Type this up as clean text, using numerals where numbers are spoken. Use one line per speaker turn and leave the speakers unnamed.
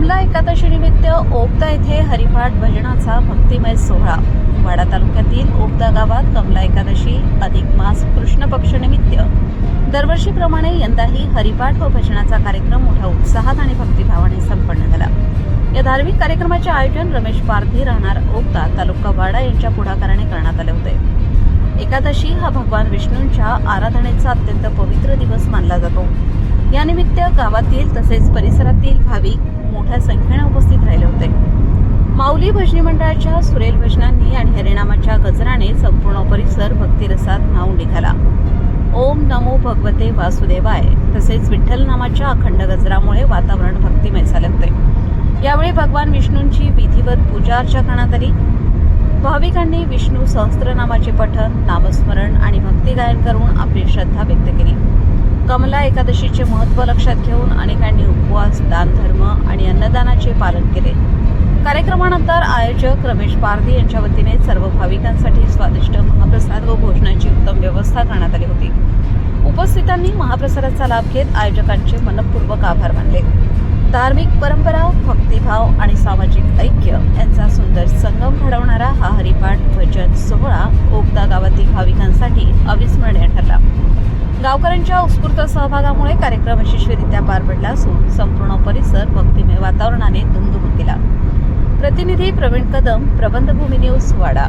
कमला एकादशी निमित्त ओबदा येथे हरिपाठ भजनाचा भक्तिमय सोहळा। वाडा तालुक्यातील ओबदा गावात कमला एकादशी अधिक मास कृष्ण पक्ष निमित्त दरवर्षीप्रमाणे यंदाही हरिपाठ व भजनाचा कार्यक्रम मोठ्या उत्साहात आणि भक्तिभावाने संपन्न झाला। या धार्मिक कार्यक्रमाचे आयोजन रमेश पारधी राहणार ओबदा तालुका वाडा यांच्या पुढाकाराने करण्यात आले होते। एकादशी हा भगवान विष्णूंच्या आराधनेचा अत्यंत पवित्र दिवस मानला जातो। या निमित्त गावातील तसेच परिसरातील भाविक मोठ्या संख्येने उपस्थित राहिले होते। माऊली भजनी मंडळाच्या सुरेल भजनांनी आणि हरिनामाच्या गजराने संपूर्ण परिसर भक्तिरसात न्हाऊन निघाला। ओम नमो भगवते वासुदेवाय तसेच विठ्ठल नामाच्या अखंड गजरामुळे वातावरण भक्तिमय झाले होते। यावेळी भगवान विष्णूंची विधिवत पूजा अर्चा करण्यात आली। भाविकांनी विष्णू सहस्त्रनामाचे पठण, नामस्मरण आणि भक्ती गायन करून आपली श्रद्धा व्यक्त केली। कमला एकादशीचे महत्त्व लक्षात घेऊन अनेकांनी उपवास, दान धर्म आणि अन्नदानाचे पालन केले। कार्यक्रमानंतर आयोजक रमेश पारधी यांच्या वतीने सर्व भाविकांसाठी स्वादिष्ट महाप्रसाद व भोजनाची उत्तम व्यवस्था करण्यात आली होती। उपस्थितांनी महाप्रसादाचा लाभ घेत आयोजकांचे मनपूर्वक आभार मानले। धार्मिक परंपरा, भक्तिभाव आणि सामाजिक ऐक्य यांचा सुंदर संगम घडवणारा हा हरिपाठ भजन सोहळा ओबदा गावातील भाविकांसाठी अविस्मरणीय ठरला। गावकऱ्यांच्या उत्स्फूर्त सहभागामुळे कार्यक्रम यशस्वीरित्या पार पडला असून संपूर्ण परिसर भक्तिमय वातावरणाने दुमदुमून गेला। प्रतिनिधी प्रवीण कदम, प्रबंधभूमी न्यूज, वाडा।